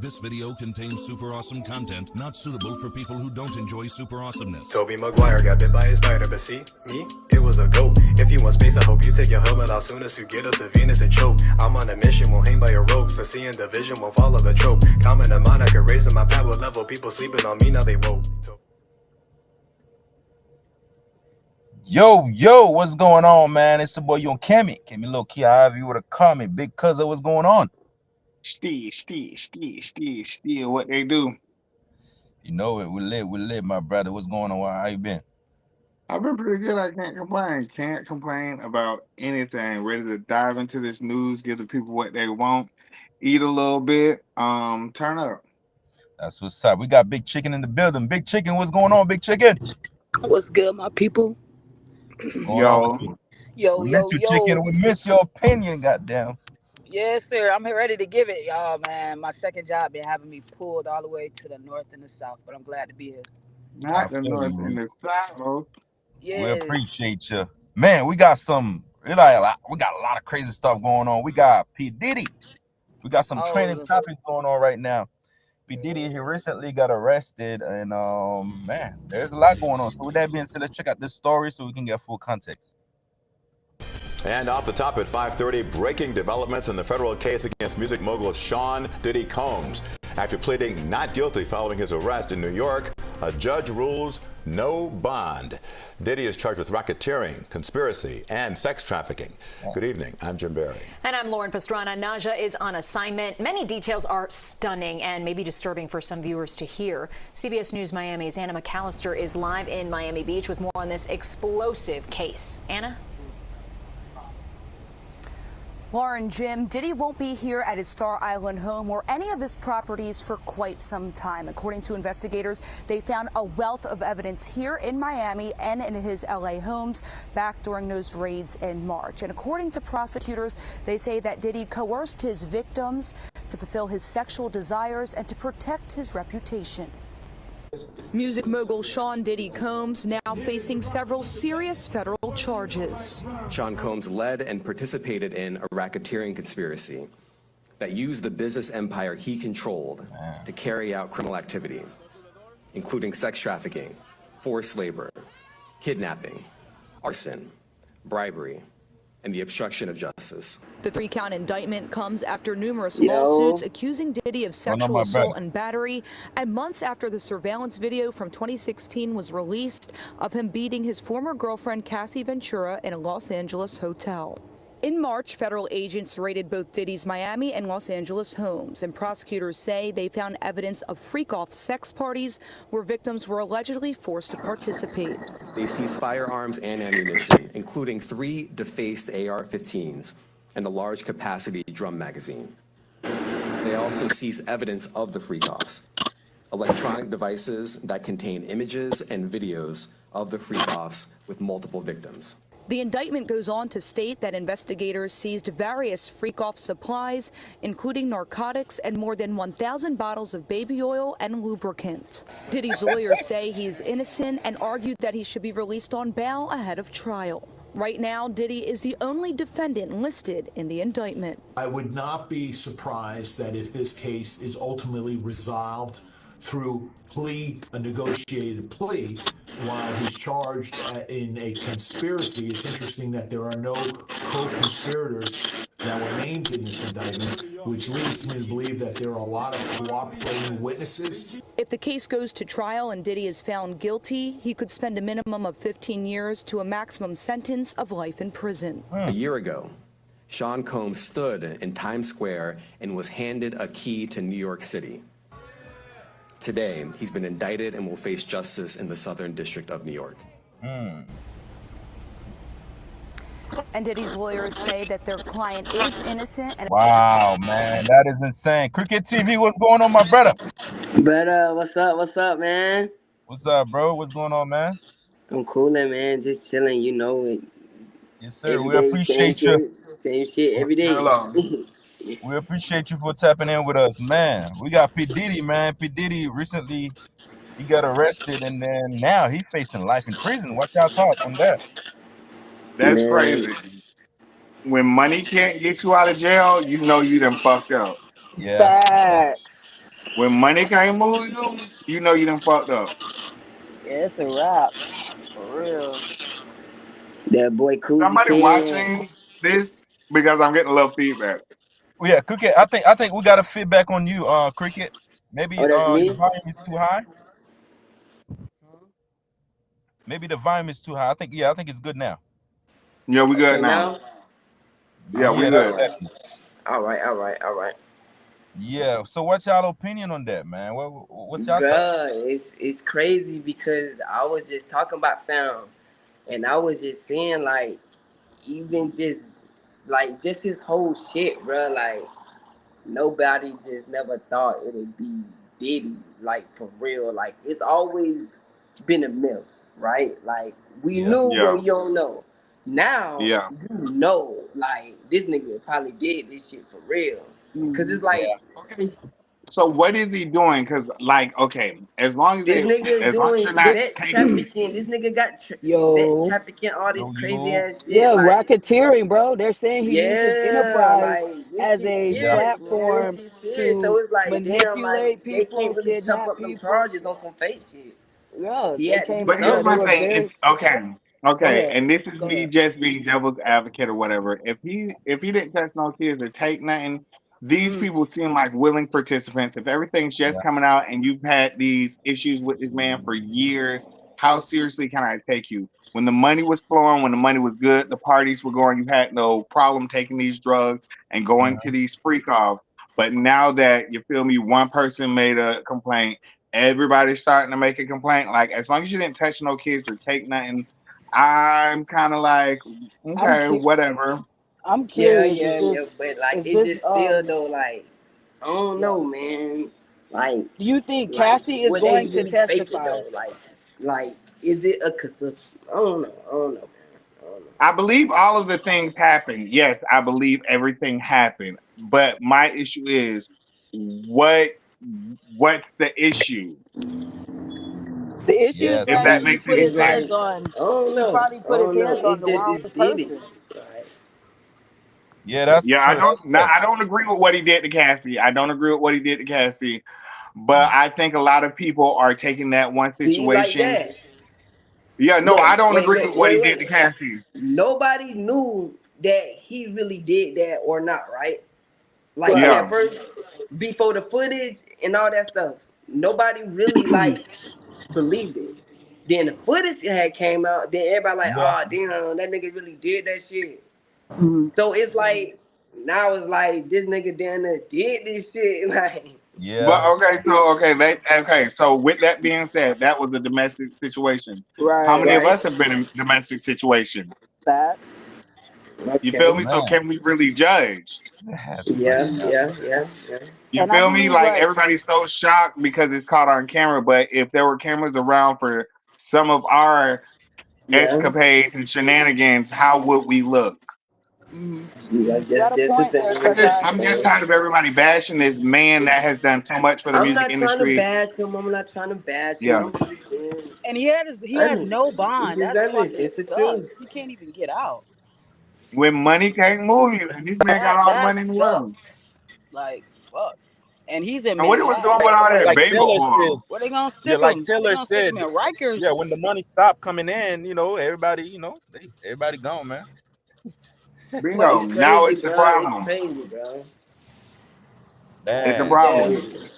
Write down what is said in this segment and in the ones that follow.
This video contains super awesome content not suitable for people who don't enjoy super awesomeness. Toby Maguire got bit by a spider, but see, me, it was a goat. If you want space, I hope you take your helmet off soon as you get up to Venus and choke. I'm on a mission, won't hang by a rope, so seeing the vision won't follow the trope. Common in mind, I could raise my power level. People sleeping on me, now they woke. Yo, what's going on, man? It's the boy, Young Cammy. Cammy Low Key, however you would have called me. Big cousin, what's going on? Still, what they do. You know it, we live, my brother. What's going on? How you been? I've been pretty good. I can't complain. Can't complain about anything. Ready to dive into this news, give the people what they want, eat a little bit, turn up. That's what's up. We got Big Chicken in the building. Big Chicken, what's going on, Big Chicken? What's good, my people? Yo, we miss you, Chicken. We miss your opinion, goddamn. Yes, sir. I'm ready to give it, y'all, man. My second job been having me pulled all the way to the north and the south, but I'm glad to be here. not the north and the south. Yes. We appreciate you, man. We got we got a lot of crazy stuff going on. We got P Diddy. We got some training topics going on right now. P Diddy, he recently got arrested, and man, there's a lot going on. So with that being said, let's check out this story so we can get full context. And off the top at 5:30, breaking developments in the federal case against music mogul Sean Diddy Combs. After pleading not guilty following his arrest in New York, a judge rules no bond. Diddy is charged with racketeering, conspiracy, and sex trafficking. Good evening. I'm Jim Barry. And I'm Lauren Pastrana. Naja is on assignment. Many details are stunning and maybe disturbing for some viewers to hear. CBS News Miami's Anna McAllister is live in Miami Beach with more on this explosive case. Anna? Lauren, Jim, Diddy won't be here at his Star Island home or any of his properties for quite some time. According to investigators, they found a wealth of evidence here in Miami and in his LA homes back during those raids in March. And according to prosecutors, they say that Diddy coerced his victims to fulfill his sexual desires and to protect his reputation. Music mogul Sean Diddy Combs now facing several serious federal charges. Sean Combs led and participated in a racketeering conspiracy that used the business empire he controlled to carry out criminal activity, including sex trafficking, forced labor, kidnapping, arson, bribery, and the obstruction of justice. The 3-count indictment comes after numerous lawsuits accusing Diddy of sexual assault and battery, and months after the surveillance video from 2016 was released of him beating his former girlfriend Cassie Ventura in a Los Angeles hotel. In March, federal agents raided both Diddy's Miami and Los Angeles homes, and prosecutors say they found evidence of freak-off sex parties where victims were allegedly forced to participate. They seized firearms and ammunition, including 3 defaced AR-15s and a large capacity drum magazine. They also seized evidence of the freak-offs, electronic devices that contain images and videos of the freak-offs with multiple victims. The indictment goes on to state that investigators seized various freak-off supplies, including narcotics and more than 1,000 bottles of baby oil and lubricant. Diddy's lawyers say he's innocent and argued that he should be released on bail ahead of trial. Right now, Diddy is the only defendant listed in the indictment. I would not be surprised that if this case is ultimately resolved through a negotiated plea, while he's charged in a conspiracy. It's interesting that there are no co-conspirators that were named in this indictment, which leads me to believe that there are a lot of cooperating witnesses. If the case goes to trial and Diddy is found guilty, he could spend a minimum of 15 years to a maximum sentence of life in prison. A year ago, Sean Combs stood in Times Square and was handed a key to New York City. Today, he's been indicted and will face justice in the Southern District of New York. And Diddy's lawyers say that their client is innocent. Wow, man, that is insane. Cricket TV, what's going on, my brother? Brother, what's up? What's up, man? What's up, bro? What's going on, man? I'm coolin', man. Just chilling, you know it. Yes, sir. We appreciate you. Same shit every day. We appreciate you for tapping in with us, man. We got P Diddy, man. P Diddy recently, he got arrested, and then now he's facing life in prison. What y'all thoughts on that? That's crazy. When money can't get you out of jail, you know you done fucked up. Yeah. Facts. When money can't move you, you know you done fucked up. Yeah, it's a wrap. For real. That boy Cozy Somebody King. watching this because I'm getting a little feedback. Oh, yeah, Cricket. I think we got a feedback on you, Cricket. Maybe Oh, that's your me? volume is too high. Maybe the volume is too high. I think it's good now. Yeah, we good Okay, now. now? Yeah, we Yeah, All that's good. right. better. All right, all right, all right. Yeah. So what's y'all opinion on that, man? What's y'all thought? Bruh, it's crazy because I was just talking about fam, and I was just saying like, even just his whole shit, bruh. Like nobody just never thought it'd be Diddy, like for real. Like it's always been a myth, right? Like we Yeah. knew, but Yeah, you don't know. Now yeah. you know, like this nigga probably did this shit for real. Cause it's Yeah. like Okay. So what is he doing? Because like, okay, this nigga as long as doing you're not sex taking, trafficking. This nigga got sex Yo. trafficking, all this Yo, crazy you. ass shit. Yeah, Like, racketeering, bro. They're saying he used his yeah, enterprise like this as shit a Yeah. serious, man. This platform shit serious. So to it's like, damn, manipulate like they people, can't really chop kidnap up them people. charges on some fake shit. Yeah, He they had to do came. but Yeah, here's they my were something. thing. If very. okay, Go okay, ahead. and this is Go me ahead. just being devil's advocate or whatever. If he didn't touch no kids or take nothing, these Mm. people seem like willing participants. If everything's just Yeah. coming out and you've had these issues with this man for years, how seriously can I take you? When the money was flowing, when the money was good, the parties were going, you had no problem taking these drugs and going to Mhm. these freak offs. But now that you feel me, one person made a complaint, everybody's starting to make a complaint. Like as long as you didn't touch no kids or take nothing, I'm kind of like, I'm okay, cu- whatever. I'm Yeah, curious. yeah, yeah. But like, Is it this just still though, like, I don't yeah. know, man. Like, Do you think like, Cassie is would they going to really fake it testify? though? Like, is it a consumption? I don't know. I don't know, man. I don't know. I believe all of the things happened. Yes, I believe everything happened. But my issue is what what's the issue? The issue is Yeah. If that that So he makes put any his It's sense. hands like, on. I don't He know. probably I put his don't know. hands on It's the just wrong it's Diddy. person. Right. yeah, that's Yeah, true. That's yeah. I don't agree with what he did to Cassie. I don't agree with what he did to Cassie. But Mm. I think a lot of people are taking that one See, like situation. that. Yeah, no, I Look, don't wait, agree with wait, what he wait, did to wait. Cassie. Nobody knew that he really did that or not, right? Like Right. at Yeah. first, before the footage and all that stuff, nobody really like believed it. Then the footage had came out, then everybody like, Yeah. oh damn, that nigga really did that shit. Mhm. So it's like now it's like this nigga down there did this shit. Like But Yeah. so with that being said, that was a domestic situation. How Right. many of right? us have been in domestic situation? Facts. You feel Okay. me? So Man, can we really judge? that's Yeah, crazy. yeah, yeah, yeah. You And I feel me? believe Like like everybody's so shocked because it's caught on camera. But if there were cameras around for some of our Yeah. escapades and shenanigans, how would we look? mhm. Yeah, You got a just to point say there, what Cookout. just I'm just saying. tired of everybody bashing this man that has done so much for the I'm music not trying to industry. bash him. I'm not trying to bash him. Yeah. I'm just saying, And he has honest. no It's bond. just That's honest. fucking It's the truth. sucks. He can't even get out. When money can't move you, and this man got all the That money in the world. sucks. Like fuck. And he's in And what he was doing Manhattan. with Like all that like baby Taylor said. oil? Where they gonna Yeah, stick like him? They Taylor gonna stick said. him in Yeah, Rikers? when the money stopped coming in, everybody, everybody gone, man. But Bingo. It's Now crazy, it's a bro. It's problem. crazy, bro. It's a Man, It's yeah, problem. crazy.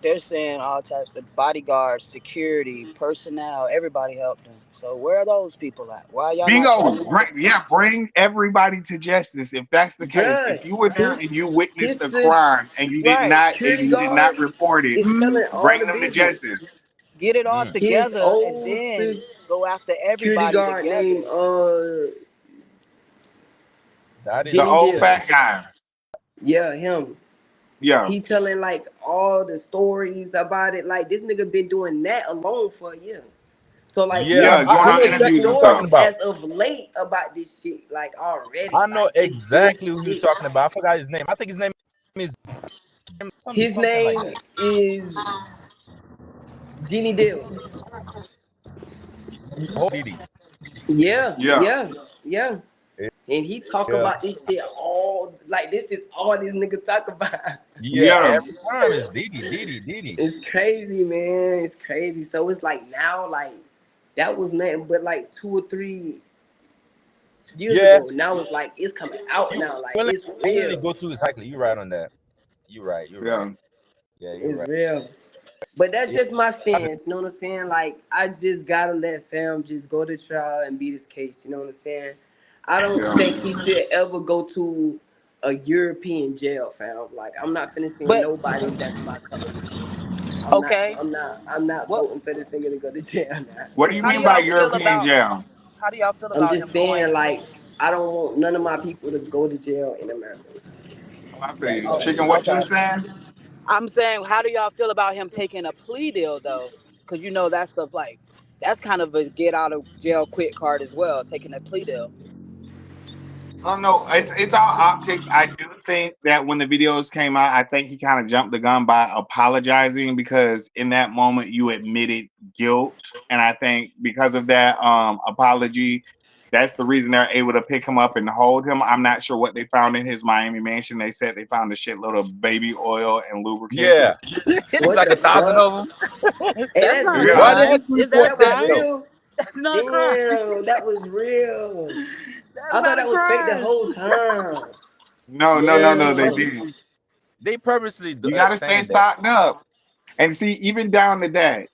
they're saying all types of bodyguards, security, personnel, everybody helped him. So where are those people at? Why are y'all not Bingo. charging those people? Bring everybody to justice. If that's the case, if Bruh, you were there and his you witnessed his a crime and Right. you security did not guard report it, is Hmm. telling all bring the them to business. justice. Get it all mm, His together and old then go after security everybody guard named together. that is The Jenny old crazy. Deal. fat guy. Yeah, him. Yeah. He telling like all the stories about it. Like this nigga been doing that alone for a year. So like Yeah, Yeah, it's going I on know been exactly interviews who and you're stuff. talking stories about. as of late about this shit. Like already. I know Like it's exactly serious who you're shit. talking about. I forgot his name. I think his name is His something like name that. is Jenny Deal. Oh, Diddy. Yeah, Yeah. yeah, yeah. And he talk Yeah. about this shit all like this is all these niggas talk about. Yeah, Yeah. every time it's Diddy. It's crazy, man. It's crazy. So it's like now, like that was nothing but like 2 or 3 years Yeah. ago. Now it's like it's coming out You now. Like really, it's really real. go to exactly. You're right on that. You're right. Yeah. Yeah, you're It's right. real. But that's Yeah. just my stance. You know what I'm saying? Like I just gotta let fam just go to trial and beat his case. You know what I'm saying? I don't Yeah. think he should ever go to a European jail, fam. Like I'm not finna send But nobody that's my color to jail. okay, I'm not what? voting for this nigga to go to jail now. What do you How do mean by y'all feel European about? jail? How do y'all feel I'm about just him going? saying, like, I don't want none of my people to go to jail in America. Oh, I feel That's you. Oh, all. Chicken, what you okay. was saying? I'm saying, how do y'all feel about him taking a plea deal though? Because you know that's stuff like that's kind of a get out of jail quick card as well, taking a plea deal. I don't know. It's all optics. I do think that when the videos came out, I think he kind of jumped the gun by apologizing because in that moment you admitted guilt, and I think because of that apology, that's the reason they're able to pick him up and hold him. I'm not sure what they found in his Miami mansion. They said they found a shitload of baby oil and lubricant. Yeah. It's What like the 1,000 fuck? of them. Hey, That's that's not a Why they real. had crime. to Is that report a That was that crime? though? real. That's not a crime. Damn, that was real. That's I thought not a that was fake the crime. whole time. No. They Damn. did. They purposely You got to stay saying that. stocked up. And see, even down to that,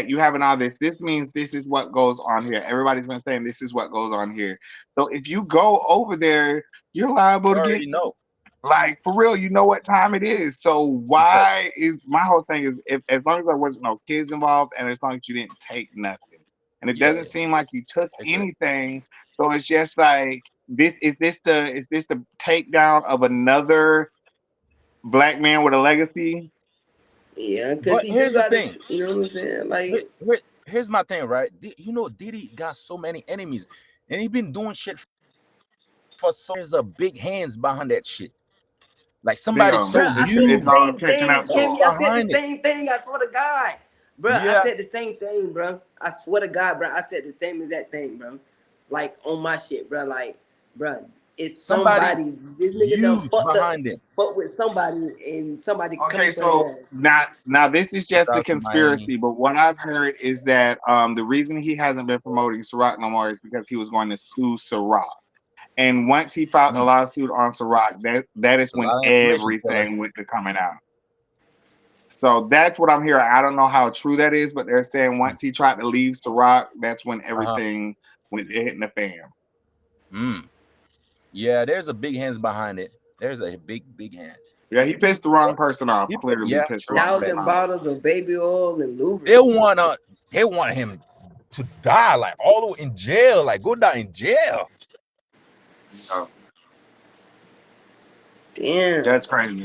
you having all this. This means this is what goes on here. Everybody's been saying this is what goes on here. So if you go over there, you're liable You to get already know. like for real. You know what time it is. So Because why is my whole thing is if as long as there wasn't no kids involved and as long as you didn't take nothing, and it yeah, doesn't seem like you took exactly. anything. So it's just like is this the takedown of another black man with a legacy? Yeah, because But he do here's the got thing. to, you know what I'm saying? Here- Like, here- Here's my thing, right? You know, Diddy got so many enemies, and he been doing shit for so. There's a big hands behind that shit. Like somebody Damn, bro, so I said the huge it's all same catching thing, up to Kimmy. him. I said the behind it. same thing. I swear to God, bro. I Yeah, said the same thing, bro. I swear to God, bro. I said the same exact thing, bro. Like on my shit, bro. Like, bro, it's somebody somebody. This nigga done huge fucked up, behind it. fucked with somebody, and somebody Okay, coming for so his ass. now this is just a South in Miami. conspiracy, but what I've heard is that the reason he hasn't been promoting Ciroc no more is because he was going to sue Ciroc. And once he filed a lawsuit on Ciroc, that is A when lot of information telling. everything went to coming out. So that's what I'm hearing. I don't know how true that is, but they're saying once he tried to leave Ciroc, that's when Uh-huh. everything went hitting the fan. Yeah, there's a big hands behind it. There's a big hand. Yeah, he pissed the wrong person off. Clearly, Yeah, pissed the true. wrong person 1,000 off. bottles of baby oil and They lubricant. want him to die, like all the way in jail, like go down in jail. Oh, Damn. that's crazy.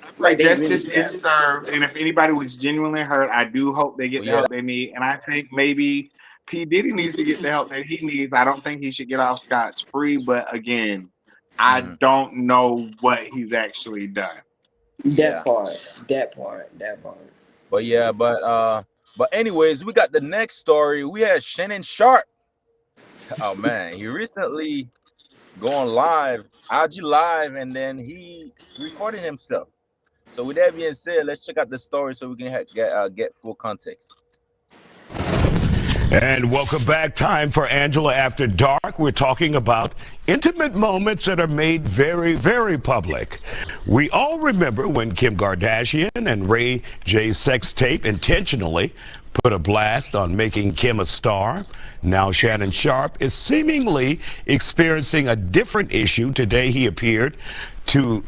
I pray Like they really justice got is served, and if anybody was genuinely hurt, I do hope they get But the yeah, help they need. And I think maybe P Diddy needs to get the help that he needs. I don't think he should get off scotch free, but again, I don't know what he's actually done. yeah. that part. But yeah, but anyways, we got the next story. We had Shannon Sharp. Oh man, he recently going live, IG live, and then he recorded himself. So with that being said, let's check out the story so we can get full context. And welcome back. Time for Angela After Dark. We're talking about intimate moments that are made very, very public. We all remember when Kim Kardashian and Ray J's sex tape intentionally put a blast on making Kim a star. Now Shannon Sharp is seemingly experiencing a different issue. Today he appeared to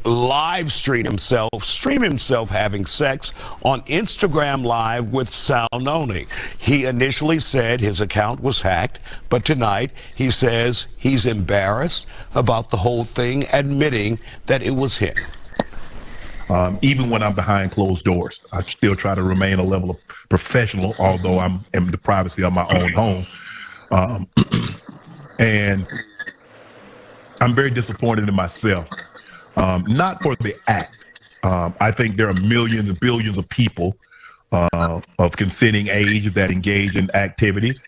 stream himself having sex on Instagram Live with sound only. He initially said his account was hacked, but tonight he says he's embarrassed about the whole thing, admitting that it was him. Even when I'm behind closed doors, I still try to remain a level of professional, although I'm in the privacy of my own home. And I'm very disappointed in myself. Not for the act. I think there are millions and billions of people of consenting age that engage in activities.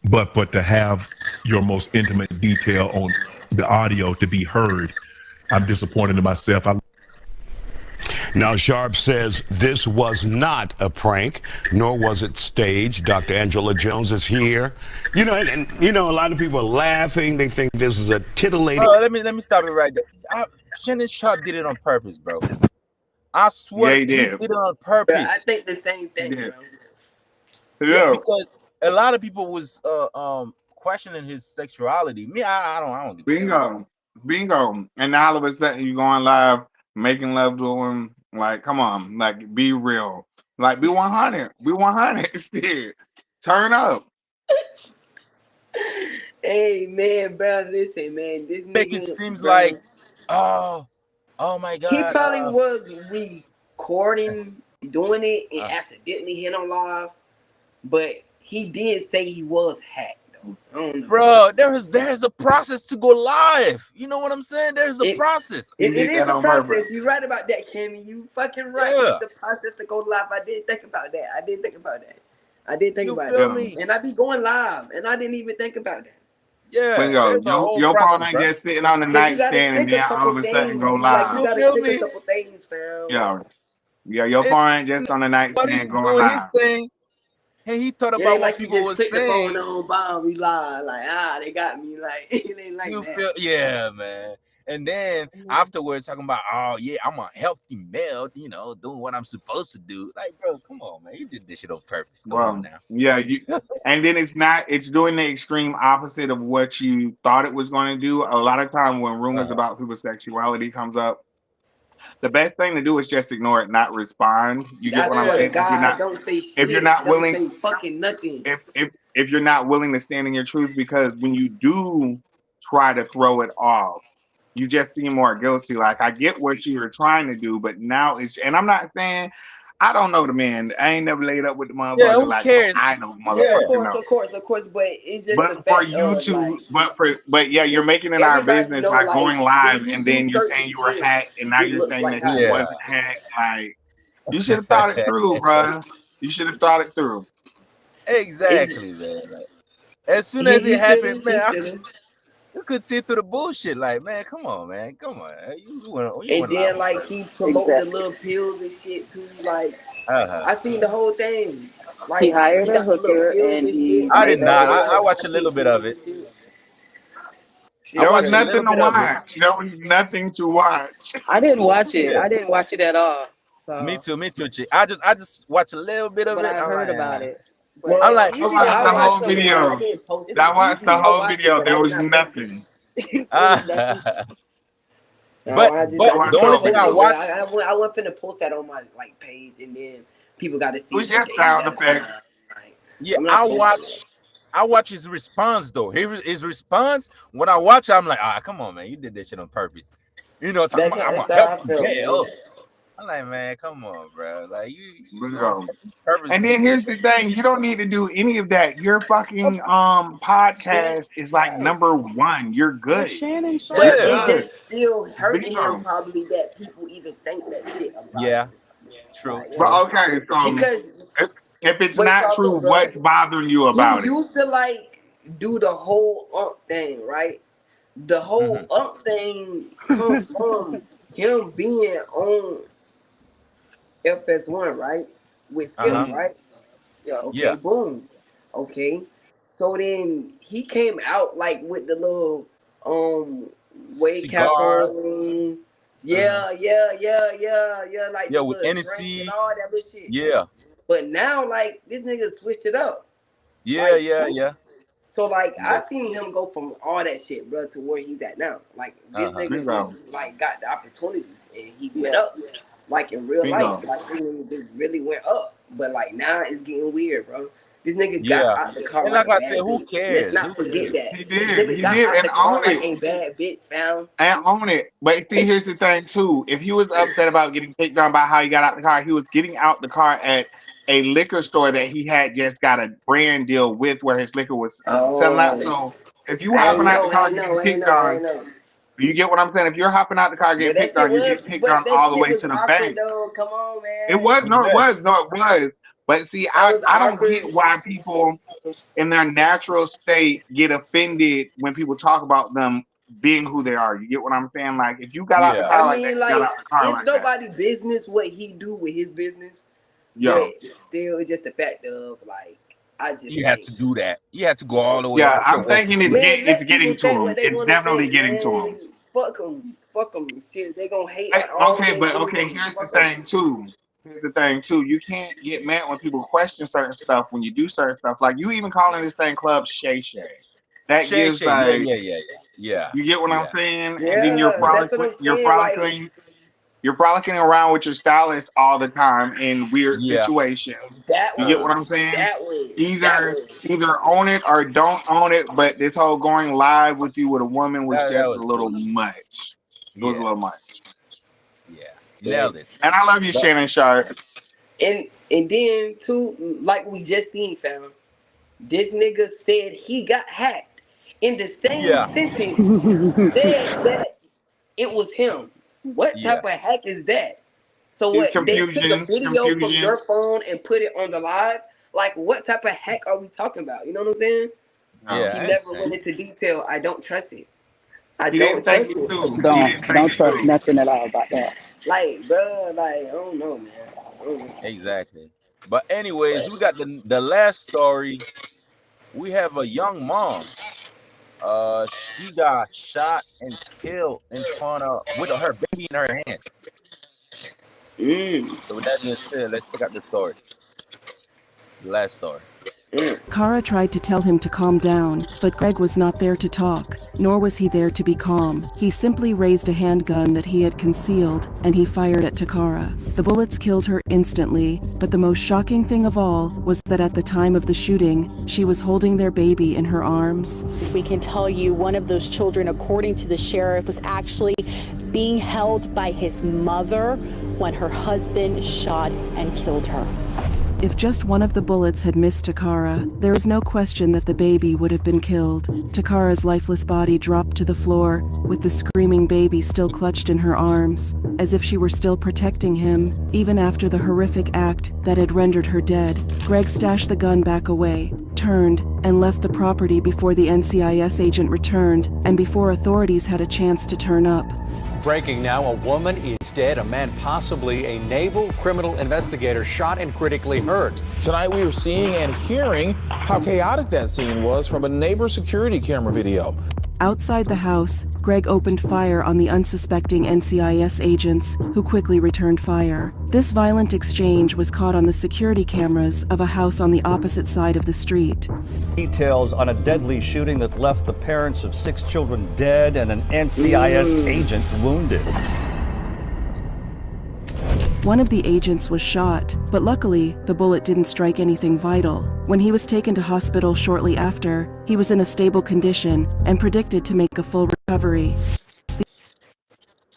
but to have your most intimate detail on the audio to be heard, I'm disappointed in myself. Now, Sharp says this was not a prank, nor was it staged. Dr. Angela Jones is here. You know, and you know, a lot of people are laughing. They think this is a titillating. Let me stop it right there. Shannon Sharp did it on purpose, bro. I swear Yeah, he did it on purpose. Bro, I think the same thing, bro. Yeah, because a lot of people was questioning his sexuality. Me, I don't give Bingo. And now all of a sudden you going live making love to him. Like, come on, like be real. Like be 100. Be 100. Shit. Turn up. Hey man, bro, listen, man. This make nigga it seems bro, like oh my god. He probably was recording, doing it, and accidentally hit on live, but he did say he was hacked. I don't know. Bro, there's a process to go live. You know what I'm saying? There's a process. It is a process. You're right about that, Kenny. You fucking right. Yeah. It's a process to go live. I didn't think about that. I did think about it. And I be going live, and I didn't even think about that. Yeah, Bingo. Your phone ain't just sitting on the nightstand and then all of a sudden go live. You gotta click a couple things, fam. Yeah, your phone ain't just on the nightstand going live. His thing, and he thought about what people was saying. The phone on, bomb, we live. Like, they got me. Like, it ain't like that. Yeah, man. And then afterwards, talking about, oh yeah, I'm a healthy male, you know, doing what I'm supposed to do. Like, bro, come on, man, you did this shit on purpose. Come on now. Yeah, and then it's doing the extreme opposite of what you thought it was going to do. A lot of time when rumors about people's sexuality comes up, the best thing to do is just ignore it, not respond. You get what I'm saying? If you're not willing, don't say fucking nothing. If you're not willing to stand in your truth, because when you do try to throw it off, you just seem more guilty. Like, I get what you were trying to do, but now and I'm not saying, I don't know the man. I ain't never laid up with the motherfucker. Yeah, who like, cares? I know motherfucker. Of course, but it's just but for you to, but yeah, you're making it our business by going live, and then you're saying you were hacked, and now you're saying that he wasn't hacked. Like, you should have thought it through, bro. You should have thought it through. Exactly, man. Like, as soon as it happened, man, you could see through the bullshit. Like, man, come on, man, come on. And then, like, he promoted the little pills and shit too. Like, I seen the whole thing. Like, he hired a hooker, and he. I did not. I watched a little bit of it. There was nothing to watch. There was nothing to watch. I didn't watch it. Yeah. I didn't watch it at all. So. Me too, chick. I just watched a little bit of it. I heard about it. Well, I'm like, I watched the whole video. I watched the whole video. There was nothing. But the only thing I watched, I wasn't finna post that on my page, and then people got to see. Who's your sound effect? Yeah, I watch his response though. His response when I watch it, I'm like, come on, man, you did this shit on purpose. You know, talking about I'm gonna help you. I'm like, man, come on, bro. Like you and then here's the thing: you don't need to do any of that. Your fucking podcast is like #1. You're good. Shannon, but it's just still hurting him probably that people even think that shit about him. True. But okay, so because if it's not true, what's bothering you about it? He used to do the whole thing, right? The whole thing comes from him being on FS1, right? With Skip, right? Yeah. Okay. Boom. Okay. So then he came out with the little weight cap on. Yeah. Like with NC and all that little shit. Yeah. But now this nigga switched it up. Yeah. So I seen him go from all that shit, bro, to where he's at now. This nigga just got the opportunities and he went up. In real life, this nigga just really went up. But now it's getting weird, bro. This nigga got out the car. And like I said, who cares? Let's not forget that. He did and own it. Ain't bad bitch found. And own it. But see, here's the thing too. If he was upset about getting picked on by how he got out the car, he was getting out the car at a liquor store that he had just got a brand deal with, where his liquor was selling out. So if you hopping out the car getting picked on, you get what I'm saying? If you're hopping out the car getting picked on, you get picked on all the way to the bank. Come on, man. It was. But see, That I, was I don't awkward. get why people in their natural state get offended when people talk about them being who they are. You get what I'm saying? Like, if you got out the Yeah. I car like that, mean, you got like, out the car it's like that. nobody business what he do with his business, but Yeah. still, it's just the fact of like, I just You had think, to do that. You had to go all the way Yeah, out your I'm way to thinking do it. man, it's let people getting to think him. what they It's want to definitely think, getting to him. man. Fuck them. Shit, they gonna hate Hey, on all okay, day but okay, anyway. here's the Fuck them. thing too. Here's the thing too. You can't get mad when people question certain stuff when you do certain stuff. Like you even calling this thing Club Shay Shay. That Shay gives Shay. Yeah, like, yeah, yeah, yeah. Yeah. you get what I'm Yeah. saying? And then Yeah, that's what I'm saying. Like, you're frolicking around with your stylist all the time in weird Yeah. situations. that You get what one, I'm saying? that one, that Either one. either own it or don't own it, but this whole going live with you with a woman was That just a was little bullshit. much. It was a Yeah. little much. Yeah. Yeah. Nailed it. And I love you, But Shannon Sharp. And then too, like we just seen, fam. This nigga said he got hacked. In the same yeah. sentence, said that it was him. What Yeah. type of hack is that? So It's what? They took a confusion. video from Confusion. your phone and put it on the live. Like, what type of hack are we talking about? You know what I'm saying? Yeah. He I never understand. went into detail. I don't trust it. I He don't didn't think trust it it. through. He didn't think Don't it trust through. nothing at all about that. Like, bro, like I don't know, man. I don't know. Exactly. But anyways, we got the last story. We have a young mom. She got shot and killed in front of with her baby in her hand. So with that being said, let's check out the story. The last story. Takara tried to tell him to calm down, but Greg was not there to talk, nor was he there to be calm. He simply raised a handgun that he had concealed, and he fired at Takara. The bullets killed her instantly, but the most shocking thing of all was that at the time of the shooting, she was holding their baby in her arms. We can tell you one of those children, according to the sheriff, was actually being held by his mother when her husband shot and killed her. If just one of the bullets had missed Takara, there is no question that the baby would have been killed. Takara's lifeless body dropped to the floor, with the screaming baby still clutched in her arms, as if she were still protecting him, even after the horrific act that had rendered her dead. Greg stashed the gun back away, turned, and left the property before the NCIS agent returned, and before authorities had a chance to turn up. Breaking now, a woman is dead, a man possibly a naval criminal investigator shot and critically hurt. Tonight we are seeing and hearing how chaotic that scene was from a neighbor's security camera video. Outside the house, Greg opened fire on the unsuspecting NCIS agents, who quickly returned fire. This violent exchange was caught on the security cameras of a house on the opposite side of the street. Details on a deadly shooting that left the parents of 6 children dead and an NCIS agent wounded. One of the agents was shot, but luckily, the bullet didn't strike anything vital. When he was taken to hospital shortly after, he was in a stable condition and predicted to make a full recovery.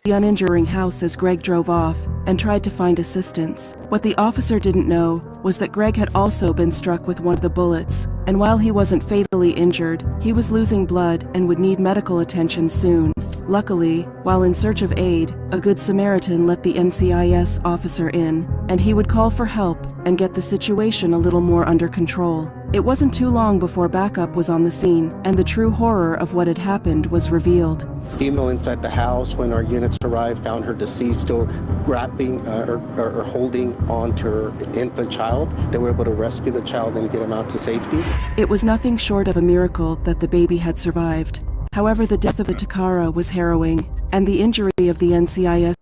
The uninjuring house as Greg drove off and tried to find assistance. What the officer didn't know was that Greg had also been struck with one of the bullets, and while he wasn't fatally injured, he was losing blood and would need medical attention soon. Luckily, while in search of aid, a good Samaritan let the NCIS officer in, and he would call for help and get the situation a little more under control. It wasn't too long before backup was on the scene, and the true horror of what had happened was revealed. Female inside the house, when our units arrived, found her deceased, still grabbing or holding on to her infant child. They were able to rescue the child and get him out to safety. It was nothing short of a miracle that the baby had survived. However, the death of the Takara was harrowing, and the injury of the NCIS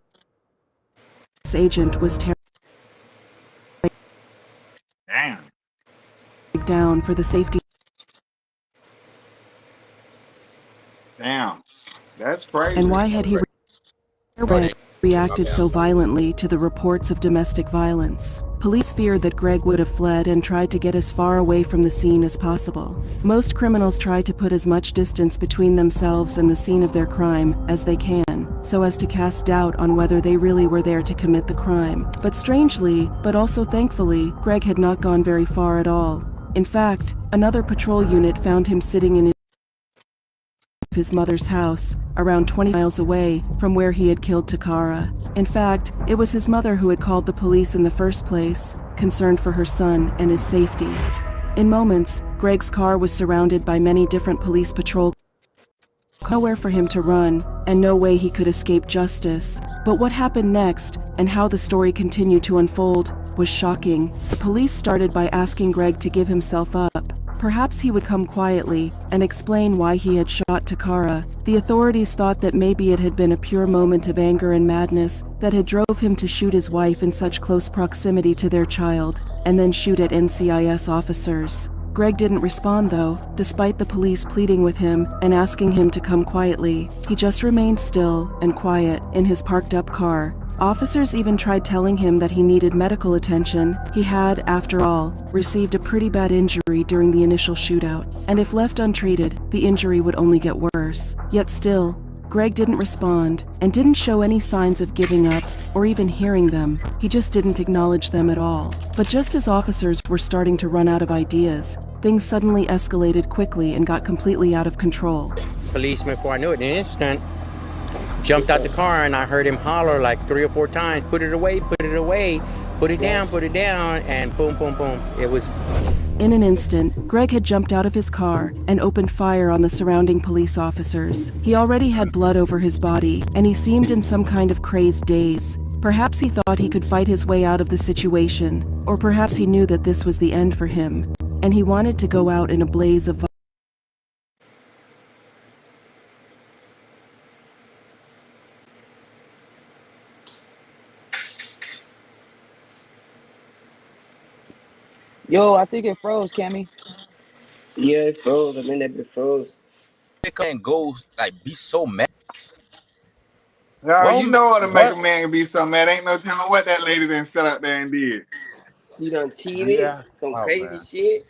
agent was terrible. Damn. Down for the safety. Damn. That's crazy. And why had he reacted so violently to the reports of domestic violence? Police feared that Greg would have fled and tried to get as far away from the scene as possible. Most criminals try to put as much distance between themselves and the scene of their crime as they can, so as to cast doubt on whether they really were there to commit the crime. But strangely, but also thankfully, Greg had not gone very far at all. In fact, another patrol unit found him sitting in his mother's house, around 20 miles away from where he had killed Takara. In fact, it was his mother who had called the police in the first place. concerned for her son and his safety. In moments, Greg's car was surrounded by many different police patrol. Nowhere for him to run, and no way he could escape justice. But what happened next, and how the story continued to unfold, was shocking. The police started by asking Greg to give himself up. Perhaps he would come quietly and explain why he had shot Takara. The authorities thought that maybe it had been a pure moment of anger and madness that had drove him to shoot his wife in such close proximity to their child, and then shoot at NCIS officers. Greg didn't respond though, despite the police pleading with him and asking him to come quietly. He just remained still and quiet in his parked up car. Officers even tried telling him that he needed medical attention. He had, after all, received a pretty bad injury during the initial shootout, and if left untreated, the injury would only get worse. Yet still, Greg didn't respond and didn't show any signs of giving up or even hearing them. He just didn't acknowledge them at all. But just as officers were starting to run out of ideas, things suddenly escalated quickly and got completely out of control. Policeman, before I knew it, in an instant, jumped out the car and I heard him holler like 3 or 4 times, put it away, put it away, put it down, and boom, boom, boom. It was... In an instant, Greg had jumped out of his car and opened fire on the surrounding police officers. He already had blood over his body, and he seemed in some kind of crazed daze. Perhaps he thought he could fight his way out of the situation, or perhaps he knew that this was the end for him, and he wanted to go out in a blaze of Yo, I think it froze, Cammy. Yeah, it froze. I think that bit froze. They can't go like be so mad. No, Well, you know what to make but a man be so mad. Ain't no telling what that lady done stood up there and did. She done cheated, yeah, some oh crazy man, shit.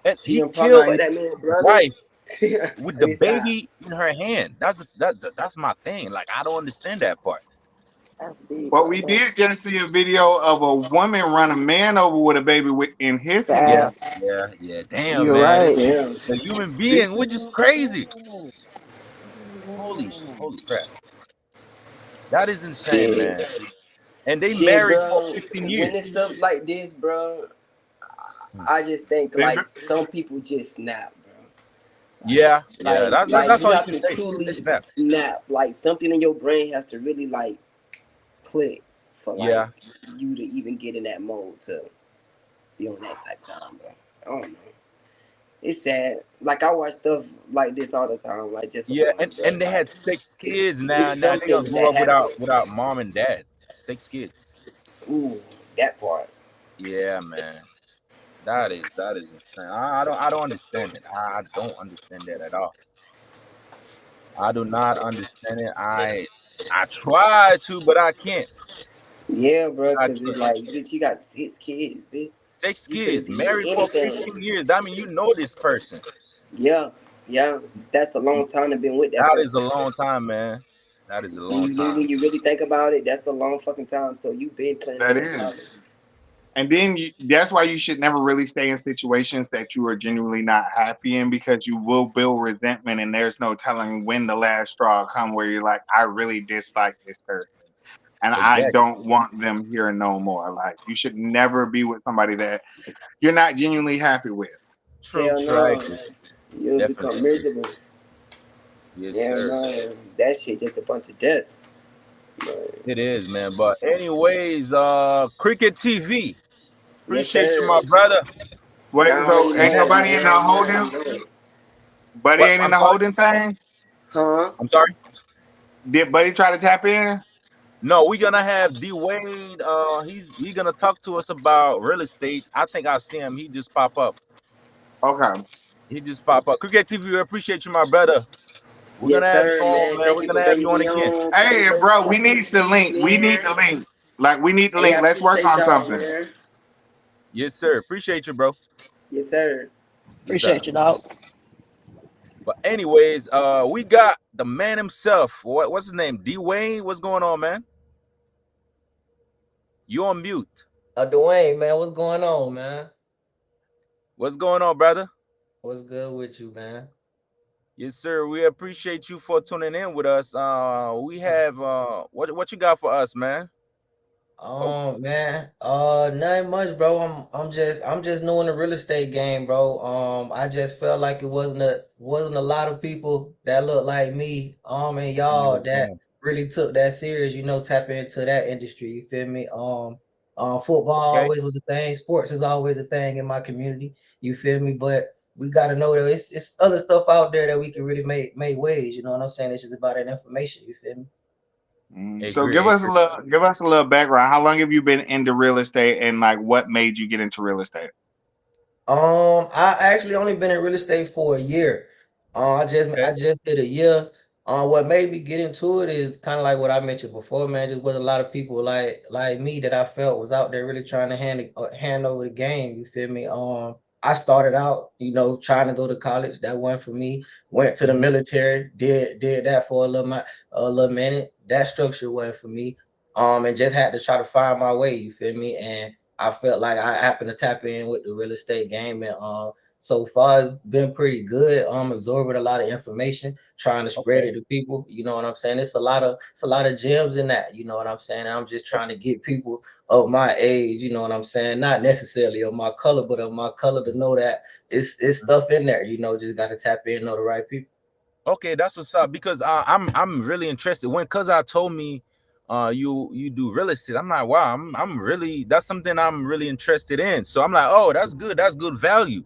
and She he done probably killed fucked that man's his wife brothers. with Let the me stop. baby in her hand. That's my thing. Like I don't understand that part. That's deep But right we there. did just see a video of a woman run a man over with a baby in his Yeah, hand. Facts. yeah. Damn, You're man, right. it's Yeah. a human This being, which is crazy. Holy crap, that is insane, Shit. man. And they Shit, married for bro. 15 When years. it's stuff like this, bro, Hmm. I just think they, like some people just snap, bro. Yeah, yeah. Like That's you all you have can to say. They truly snap. snap. Like something in your brain has to really like click for like Yeah, you to even get in that mode to be on that type time, bro. I don't know. It's sad. Like I watch stuff like this all the time, like just for yeah. fun, bro. And they had 6 kids. Now It's they gonna something grow that up happened. without mom and dad. 6 kids. Ooh, that part. Yeah, man. That is insane. I don't understand it. I don't understand that at all. I do not understand it. I try to, but I can't. Yeah, bro, I cause try. it's like, bitch, you got 6 kids, bitch. 6 You could kids, have did married for anything. 15 years. That mean you know this person. Yeah, yeah. That's a long time to been with that That is person. a long time, man. That is a long time. When you really think about it, that's a long fucking time. So you been planning that that is. probably. And then that's why you should never really stay in situations that you are genuinely not happy in, because you will build resentment and there's no telling when the last straw come where you're like, I really dislike this person and I Exactly. don't want them here no more. Like you should never be with somebody that you're not genuinely happy with. True, Hell true. I no. agree. You'll Definitely become agree. miserable. Yes, Hell sir. no. That shit just a bunch of death. But, It is, man. But anyways, Cricket TV. yes, Appreciate you, my sir. brother. Wait, Y'all so already ain't know, nobody in the man. You already holding? know. Buddy What? ain't in I'm the sorry. holding thing? Huh? I'm sorry. Did Buddy try to tap in? No, we're gonna have D Wade. He's gonna talk to us about real estate. I think I've seen him. He just pop up. Okay. He just pop up. Cricket TV, we appreciate you, my brother. We're gonna Yes, have you sir, on, man. man. Thank We're you for gonna have you bringing on me again. on. Hey, bro, we need the TV, link. We need the man. link. Like, we need the Hey, I link. Let's work appreciate on y'all, something. man. Yes, sir. Appreciate you, bro. Yes, sir. Yes, sir. Appreciate you, dog. But anyways, we got the man himself. What's his name? D Wayne. What's going on, man? You on mute. Dwayne, man, what's going on, man? What's going on, brother? What's good with you, man? Yes, sir. We appreciate you for tuning in with us. We have what you got for us, man? Man, nothing much, bro. I'm just new in the real estate game, bro. I just felt like it wasn't a lot of people that look like me, and y'all that really took that serious, tapping into that industry. You feel me? Football Okay. always was a thing. Sports is always a thing in my community. You feel me? But we gotta know that it's other stuff out there that we can really make waves. You know what I'm saying? It's just about that information. You feel me? So give us a little background. How long have you been into real estate, and like what made you get into real estate? I actually only been in real estate for a year. I just did a year. What made me get into it is kind of like what I mentioned before, man. Just was a lot of people like me that I felt was out there really trying to hand over the game. You feel me? I started out, trying to go to college. That wasn't for me. Went to the military, did that for a little minute. That structure wasn't for me. And just had to try to find my way. You feel me? And I felt like I happened to tap in with the real estate game, and so far it's been pretty good. Absorbing a lot of information, trying to spread it to people. You know what I'm saying? It's a lot of gems in that. You know what I'm saying? And I'm just trying to get people of my age. You know what I'm saying? Not necessarily of my color, but of my color to know that it's stuff in there. Just got to tap in, know the right people. Okay, that's what's up. Because I'm really interested. When Cuzzo told me you do real estate, I'm like, wow, I'm really, that's something I'm really interested in. So I'm like, oh, that's good value.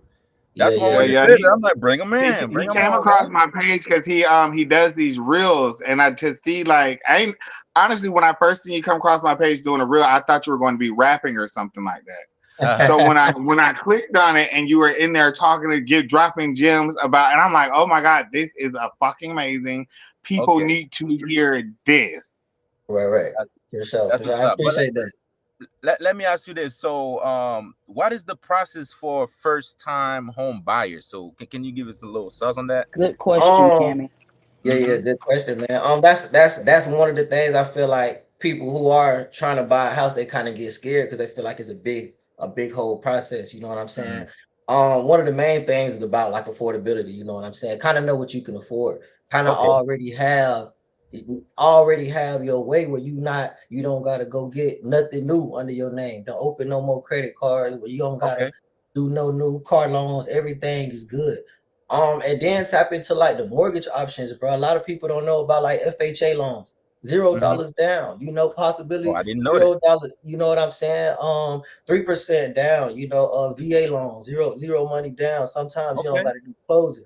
That's why when you said that, I'm like, bring him in, He bring him came on, across man. my page because he does these reels, and I to see like I ain't honestly when I first seen you come across my page doing a reel, I thought you were going to be rapping or something like that. So when I clicked on it and you were in there talking to dropping gems about, and I'm like, oh my god, this is a fucking amazing. People Okay, need to hear this. Right. that's For sure. that's what's I up. But appreciate that. let me ask you this. So what is the process for first time home buyers? So can you give us a little sauce on that? Good question, Um, Cammy. Yeah, good question, man. That's one of the things I feel like people who are trying to buy a house, they kind of get scared because they feel like it's a big whole process. You know what I'm saying? One of the main things is about like affordability. You know what I'm saying? Kind of know what you can afford. Kind of Okay. already have your way where you don't gotta go get nothing new under your name. Don't open no more credit cards where you don't gotta Okay. do no new car loans. Everything is good. And then tap into like the mortgage options, bro. A lot of people don't know about like FHA loans, $0 down. Oh, Possibly I didn't know that. $0. You know what I'm saying? 3% down. VA loans, zero money down. Sometimes you don't Okay. got to do closing.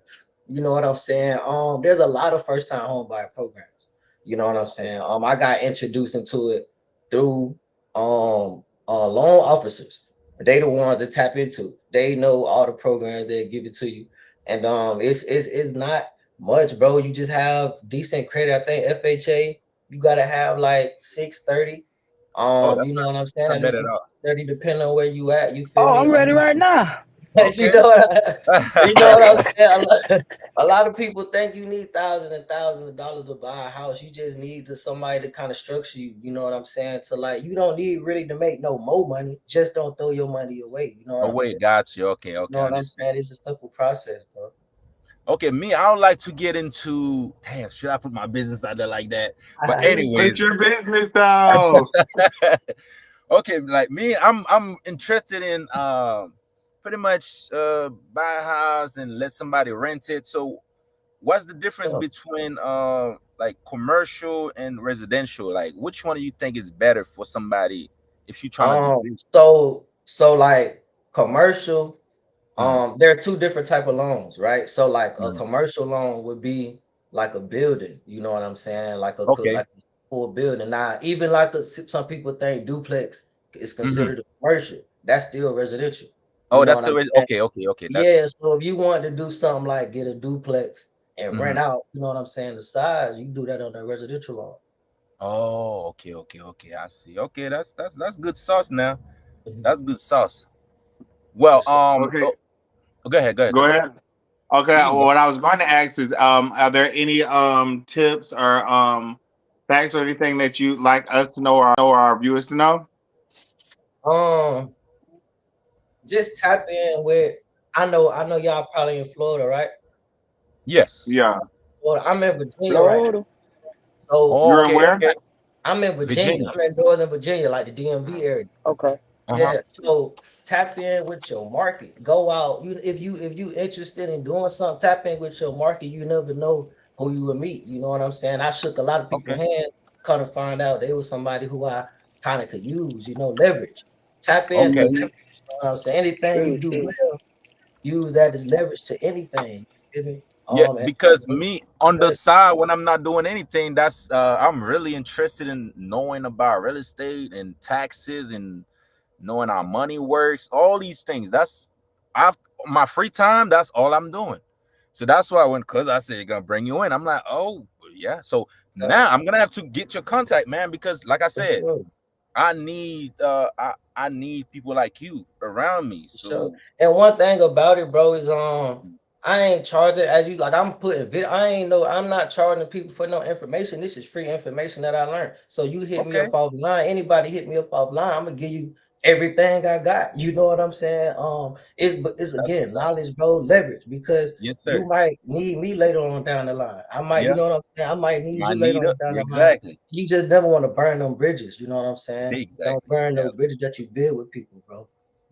You know what I'm saying? There's a lot of first time home buyer programs. You know what I'm saying? I got introduced into it through loan officers. They the ones that tap into. They know all the programs that give it to you. And it's not much, bro. You just have decent credit. I think FHA, you gotta have like 630. Oh, that's You know what I'm saying? not At bad least at a all. 630, depending on where you at. You feel Oh, me? I'm ready right now. You Okay. know what I'm saying? A lot of people think you need thousands and thousands of dollars to buy a house. You just need somebody to kind of structure you. You know what I'm saying? To like, you don't need really to make no more money. Just don't throw your money away. You know what Oh I'm wait, saying? got you. Okay, You know okay, I what I'm understand. saying? It's a simple process, bro. Okay, me, I don't like to get into. Damn, should I put my business out there like that? But Put anyways, your business though. okay, like me, I'm interested in pretty much buy a house and let somebody rent it. So what's the difference So, between like commercial and residential? Like which one do you think is better for somebody if you're trying to do um, this? so like commercial, Mhm, there are two different type of loans, right? So like a mhm. commercial loan would be like a building, you know what I'm saying? Okay. Like a full building. Now, even like some people think duplex is Hmm. considered a commercial. That's still residential. You Oh, know that's what I'm still saying? okay, okay, okay. Yeah, That's so if you want to do something like get a duplex and mhm. rent out, you know what I'm saying, the size, you do that on the residential loan. Oh, okay, okay, okay. I see. Okay, that's good sauce now. Mhm. That's good sauce. Well, For sure. Okay, go ahead, go cuz ahead. Okay, you can well, go. what I was going to ask is, are there any tips or facts or anything that you'd like us to know or our viewers to know? Um, just tap in with I know y'all probably in Florida, right? Yes. Yeah. Well, I'm in Virginia right now. Florida. So Oh, You're in okay, where? okay. I'm in Virginia. I'm in Northern Virginia, like the DMV area. Okay. Yeah. So tap in with your market. Go out. If you interested in doing something, tap in with your market. You never know who you will meet. You know what I'm saying? I shook a lot of people's hands, kind of find out they was somebody who I kind of could use, leverage. Tap into leverage. You know what I'm saying? Anything you do well, use that as leverage to anything. You feel me? Yeah, And because me on the side when I'm not doing anything, that's I'm really interested in knowing about real estate and taxes and knowing how money works, all these things. That's my free time, that's all I'm doing. So that's why cause I said you're gonna bring you in. I'm like, oh yeah. So now I'm gonna have to get your contact, man, because like I said, I need I need people like you around me. So and one thing about it, bro, is I ain't charging as you like I'm putting video. I'm not charging people for no information. This is free information that I learned. So you hit me up offline. Anybody hit me up offline, I'm gonna give you everything I got. You know what I'm saying? It's again knowledge, bro, leverage, because you might need me later on down the line. I might, you know what I'm saying? I might need you later on down the line. You just never want to burn them bridges. You know what I'm saying? Don't burn those bridges that you build with people, bro.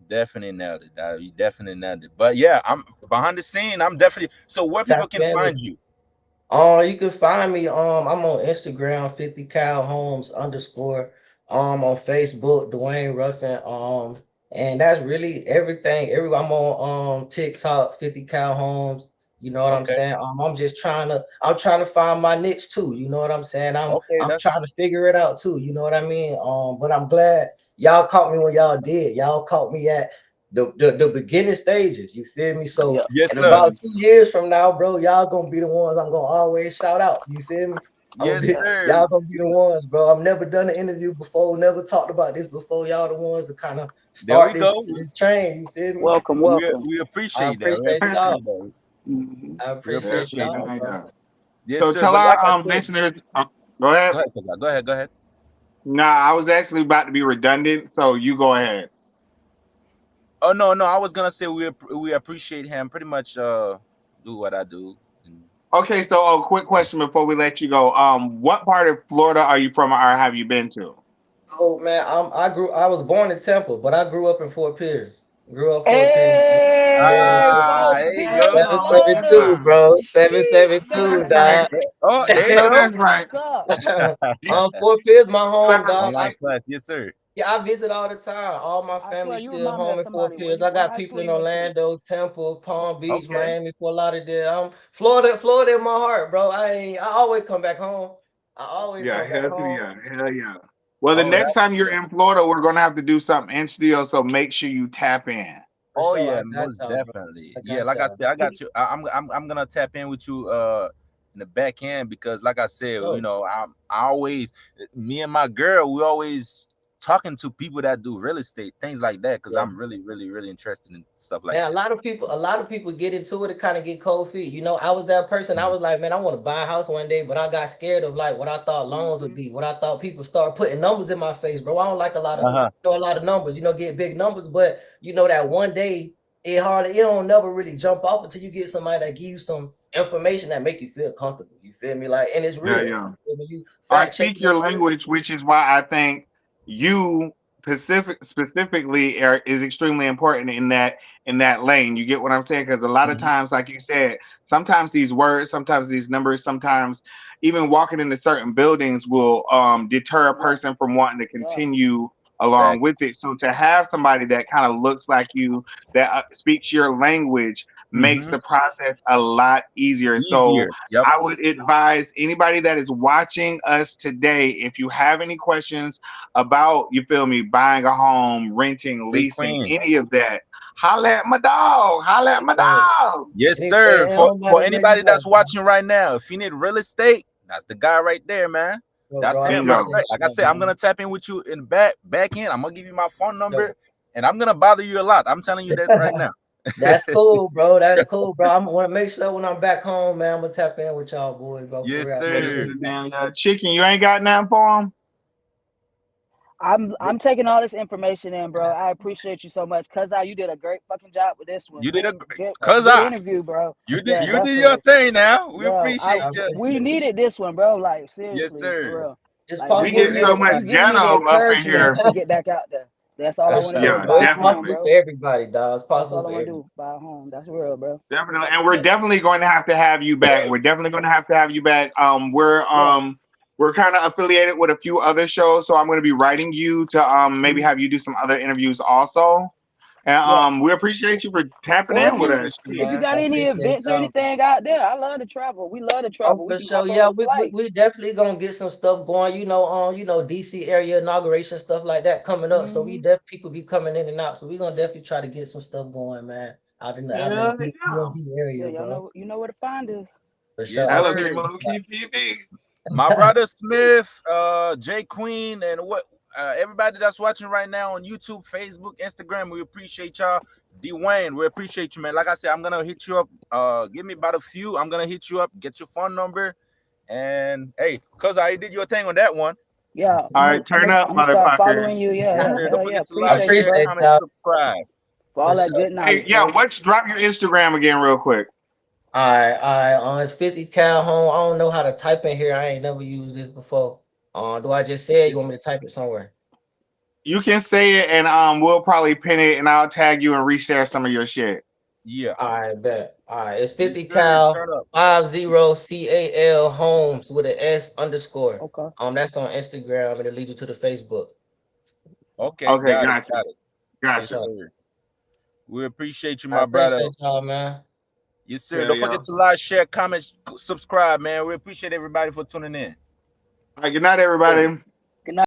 Definitely nailed it. You definitely nailed it. But yeah, I'm behind the scene. I'm definitely so where people can find you. You can find me. I'm on Instagram, 50 Cal Homes _ on Facebook, Dwayne Ruffin. And that's really everything. I'm on TikTok, 50 Cal Homes. You know what I'm saying? I'm just trying to find my niche too. You know what I'm saying? I'm trying to figure it out too. You know what I mean? But I'm glad y'all caught me when y'all did. Y'all caught me at the beginning stages. You feel me? So in about 2 years from now, bro, y'all gonna be the ones I'm gonna always shout out. You feel me? Y'all gonna be the ones, bro. I've never done an interview before, never talked about this before. Y'all the ones to kind of start this train. You feel me? Welcome. We appreciate that. I appreciate y'all, bro. Yes, so sir. tell But like I our said, listeners. Go ahead. Go ahead. Nah, I was actually about to be redundant, so you go ahead. Oh no, I was gonna say we appreciate him. Pretty much do what I do. Okay, so a quick question before we let you go. What part of Florida are you from, or have you been to? So man, I was born in Temple, but I grew up in Fort Pierce. Grew up Fort Pierce. Hey, Yeah, folks, man, in Florida. 772, bro. Sheesh, 772, dog. Oh, there you know go. that's right. Fort Pierce, my home, dog. Online class, yes, sir. Yeah, I visit all the time. All my family you still remind me home of in Fort somebody. Pierce. I What got high people school in you went to? Orlando, Temple, Palm Beach, Miami, Fort Lauderdale. Florida in my heart, bro. I always come back home. I always come back home. Hell yeah. Well, the next time you're in Florida, we're gonna have to do something in studio, so make sure you tap in. For Oh sure, yeah, I got most y'all, bro. definitely. I Yeah, got like I y'all. said, I got you. I'm gonna tap in with you in the back end because, like I said, Sure. you know, I always me and my girl, we always talking to people that do real estate, things like that, because I'm really interested in stuff like Man, that. a lot of people get into it and kind of get cold feet. You know, I was that person. I was like, man, I want to buy a house one day, but I got scared of like what I thought loans would be. What I thought people start putting numbers in my face, bro. I don't like a lot of numbers. You know, get big numbers, but you know that one day it don't never really jump off until you get somebody that give you some information that make you feel comfortable. You feel me? Like, and it's real. Yeah. You feel me? You Or fact check speak your language, which is why I think you specifically is extremely important in that lane. You get what I'm saying? Because a lot of times, like you said, sometimes these words, sometimes these numbers, sometimes even walking into certain buildings will deter a person from wanting to continue along with it. So to have somebody that kind of looks like you, that speaks your language, makes the process a lot easier. So I would advise anybody that is watching us today, if you have any questions about, you feel me, buying a home, renting, leasing, any of that, holla at my dog. Yes, sir. For anybody that's watching right now, if you need real estate, that's the guy right there, man. That's him right there. Like I said, I'm gonna tap in with you in back end. I'm gonna give you my phone number, and I'm gonna bother you a lot. I'm telling you this right now. That's cool, bro. That's cool, bro. I'm gonna make sure when I'm back home, man, I'm gonna tap in with y'all boys, bro. Yes, sir. Chicken, you ain't got nothing for him? I'm taking all this information in, bro. I appreciate you so much. You did a great fucking job with this one. You did a good interview, bro. You did your thing now. We appreciate you. We needed this one, bro. Like seriously, yes, sir. for real. It's Like We you possible get giving for me so the much you everybody. giving me the ghetto up in encouragement here. to get back out there. That's all I For want to do sure, is Yeah, bro. buy It's a home, definitely. possible bro. for everybody, dog. It's That's all possible I for want to everybody. do. Buy a home. That's real, bro. Definitely, and we're Yes. definitely going to have you back. We're definitely going to have you back. Yeah. We're kind of affiliated with a few other shows, so I'm going to be writing you to maybe have you do some other interviews also. And Yeah. we appreciate you for tapping Or in with us. if you got I any appreciate events or y'all. anything out there, I love to travel. We love to Oh, travel. We for can sure. hop on Yeah, a we flight. we definitely gonna get some stuff going. DC area inauguration stuff like that coming up. So Mm-hmm. people be coming in and out. So we gonna definitely try to get some stuff going, man. Out in the Hell yeah. DMV Yeah, area, y'all bro. know where to find us. For sure. Yes, I Hello, sir. appreciate Kimo TV. My brother Smith, Jay Queen, and everybody that's watching right now on YouTube, Facebook, Instagram, we appreciate y'all. Dwayne, we appreciate you, man. Like I said, I'm gonna hit you up. Give me about a few. I'm gonna hit you up, get your phone number, and hey, cuz I did your thing on that one. Yeah, All right, turn up, I'm gonna start motherfuckers. following you. Yes, Yeah, sir. Don't hell yeah. forget to I like, Appreciate you, share, bro, appreciate comment, y'all subscribe. for for all that sure. good Hey, knowledge, yeah, bro. drop your Instagram again real quick. All right. It's 50 Cal home. I don't know how to type in here. I ain't never used this before. Do I just say it? You want me to type it somewhere? You can say it, and we'll probably pin it, and I'll tag you and reshare some of your shit. Yeah. All right, bet. All right, it's Yes, 50 sir. Cal Turn up. 50CAL Homes with an S underscore. Okay. That's on Instagram and it'll lead you to the Facebook. Okay, Okay, got it. gotcha. Got it. Yes, Gotcha. sir. We appreciate you, I my brother. appreciate y'all, man. Yes, sir. Hell Don't yeah. forget to like, share, comment, subscribe, man. We appreciate everybody for tuning in. All right, good night, everybody.